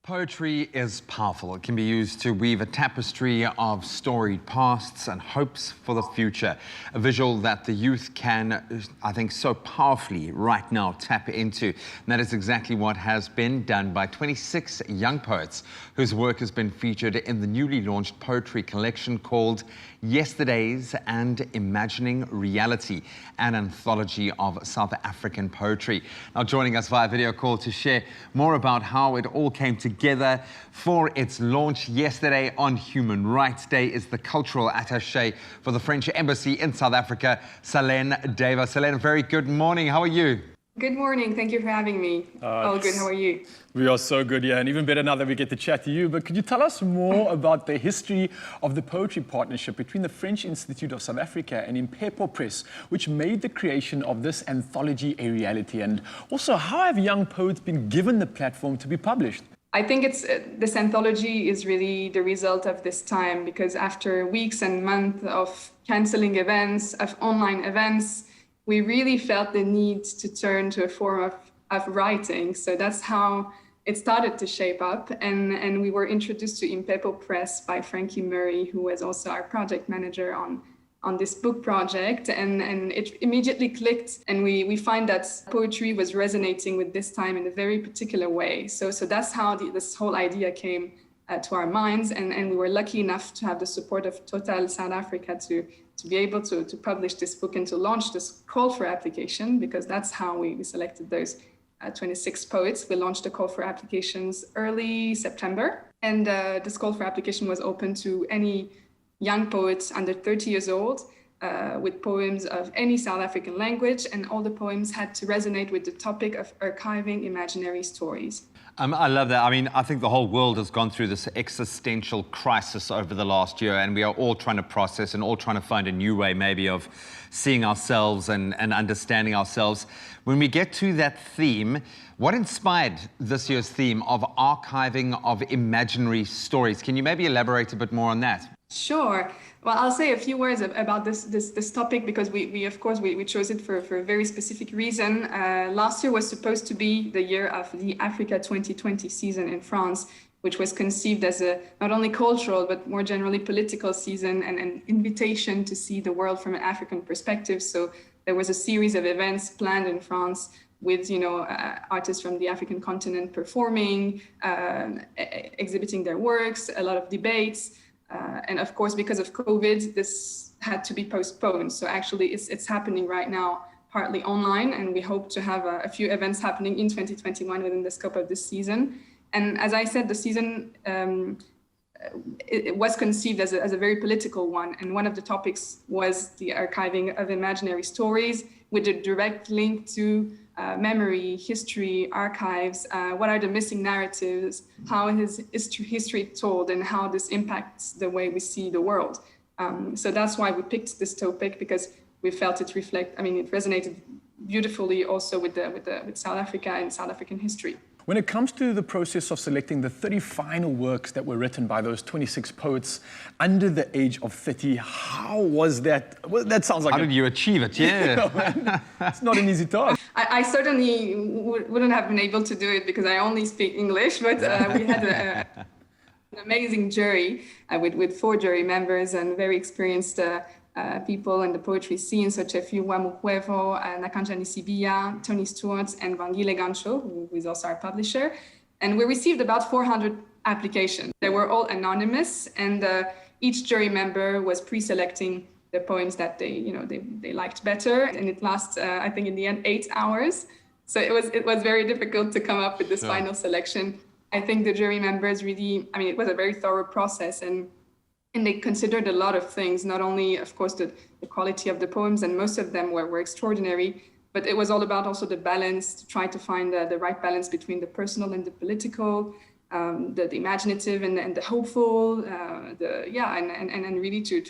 Poetry is powerful. It can be used to weave a tapestry of storied pasts and hopes for the future. A visual that the youth can, I think, so powerfully right now tap into. And that is exactly what has been done by 26 young poets whose work has been featured in the newly launched poetry collection called Yesterdays and Imagining Reality, an anthology of South African poetry. Now joining us via video call to share more about how it all came together for its launch yesterday on Human Rights Day is the Cultural Attaché for the French Embassy in South Africa, Selen Daver. Selen, very good morning. How are you? Good morning. Thank you for having me. All good. How are you? We are so good, yeah, and even better now that we get to chat to you. But could you tell us more about the history of the poetry partnership between the French Institute of South Africa and Expresso Press, which made the creation of this anthology a reality? And also, how have young poets been given the platform to be published? I think this anthology is really the result of this time, because after weeks and months of canceling events, of online events, we really felt the need to turn to a form of writing. So that's how it started to shape up. And we were introduced to Expresso Press by Frankie Murray, who was also our project manager on this book project. And it immediately clicked. And we find that poetry was resonating with this time in a very particular way. So that's how this whole idea came to our minds. And we were lucky enough to have the support of Total South Africa to be able to publish this book and to launch this call for application, because that's how we selected those 26 poets. We launched the call for applications early September. And this call for application was open to any young poets under 30 years old with poems of any South African language. And all the poems had to resonate with the topic of archiving imaginary stories. I love that. I mean, I think the whole world has gone through this existential crisis over the last year, and we are all trying to process and all trying to find a new way maybe of seeing ourselves and understanding ourselves. When we get to that theme, what inspired this year's theme of archiving of imaginary stories? Can you maybe elaborate a bit more on that? Sure. Well, I'll say a few words about this topic, because we of course chose it for a very specific reason. Last year was supposed to be the year of the Africa 2020 season in France, which was conceived as a not only cultural but more generally political season and an invitation to see the world from an African perspective. So there was a series of events planned in France with artists from the African continent performing, exhibiting their works, a lot of debates. And of course, because of COVID, this had to be postponed. So actually, it's happening right now, partly online, and we hope to have a few events happening in 2021 within the scope of this season. And as I said, the season it was conceived as a very political one. And one of the topics was the archiving of imaginary stories, with a direct link to memory, history, archives, what are the missing narratives, how is history told, and how this impacts the way we see the world. So that's why we picked this topic, because we felt it resonated beautifully also with South Africa and South African history. When it comes to the process of selecting the 30 final works that were written by those 26 poets under the age of 30, how was that? Well, that sounds like... How did you achieve it? Yeah. It's not an easy task. I certainly wouldn't have been able to do it, because I only speak English, but we had an amazing jury with 4 jury members and very experienced people in the poetry scene, such as Fiwa Mukwevo, Nakanjani Sibia, Tony Stewart, and Vangile Gancho, who is also our publisher. And we received about 400 applications. They were all anonymous, and each jury member was pre-selecting the poems that they liked better. And it lasts, I think, in the end, 8 hours. So it was very difficult to come up with this final selection. I think the jury members really, it was a very thorough process, and they considered a lot of things, not only, of course, the quality of the poems, and most of them were extraordinary, but it was all about also the balance, to try to find the right balance between the personal and the political, the imaginative and the hopeful, and really to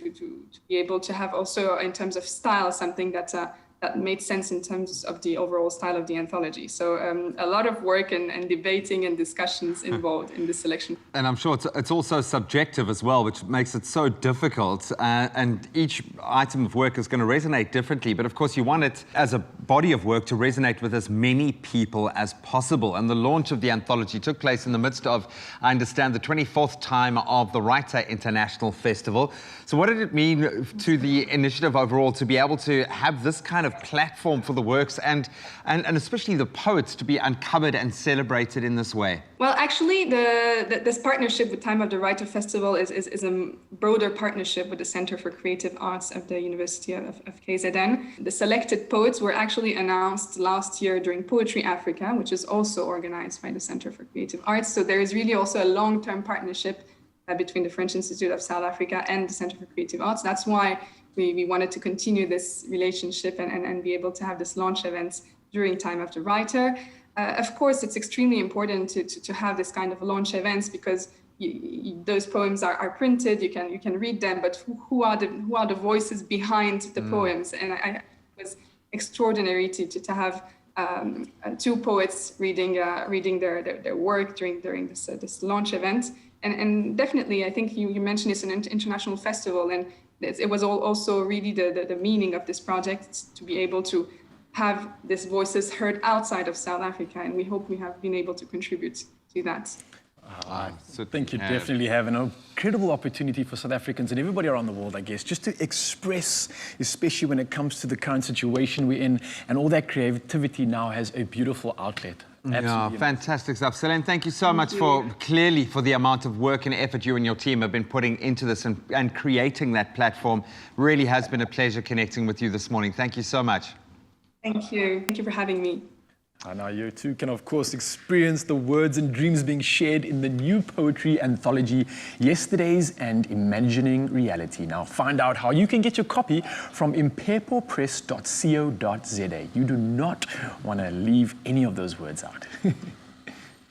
be able to have also, in terms of style, something that that made sense in terms of the overall style of the anthology. So a lot of work and debating and discussions involved in the selection. And I'm sure it's also subjective as well, which makes it so difficult. And each item of work is going to resonate differently. But of course, you want it as a body of work to resonate with as many people as possible. And the launch of the anthology took place in the midst of, I understand, the 24th time of the Writer International Festival. So what did it mean to the initiative overall to be able to have this kind of platform for the works and especially the poets to be uncovered and celebrated in this way? Well, actually, this partnership with Time of the Writer Festival is a broader partnership with the Center for Creative Arts of the University of KZN. The selected poets were actually announced last year during Poetry Africa, which is also organized by the Center for Creative Arts. So there is really also a long-term partnership between the French Institute of South Africa and the Center for Creative Arts. That's why we wanted to continue this relationship and be able to have this launch events during Time of the Writer. Of course, it's extremely important to have this kind of launch events because those poems are printed, you can read them, but who are the voices behind the poems? And it was extraordinary to have two poets reading their work during this launch event. And definitely, I think you mentioned it's an international festival, and it was also really the meaning of this project to be able to have these voices heard outside of South Africa, and we hope we have been able to contribute to that. I think you definitely have an incredible opportunity for South Africans and everybody around the world, I guess, just to express, especially when it comes to the current situation we're in, and all that creativity now has a beautiful outlet. Absolutely. Yeah, fantastic stuff. Selen, thank you so much for the amount of work and effort you and your team have been putting into this and creating that platform. Really has been a pleasure connecting with you this morning. Thank you so much. Thank you. Thank you for having me. And now you too can, of course, experience the words and dreams being shared in the new poetry anthology, Yesterdays and Imagining Reality. Now find out how you can get your copy from impepopress.co.za. You do not want to leave any of those words out.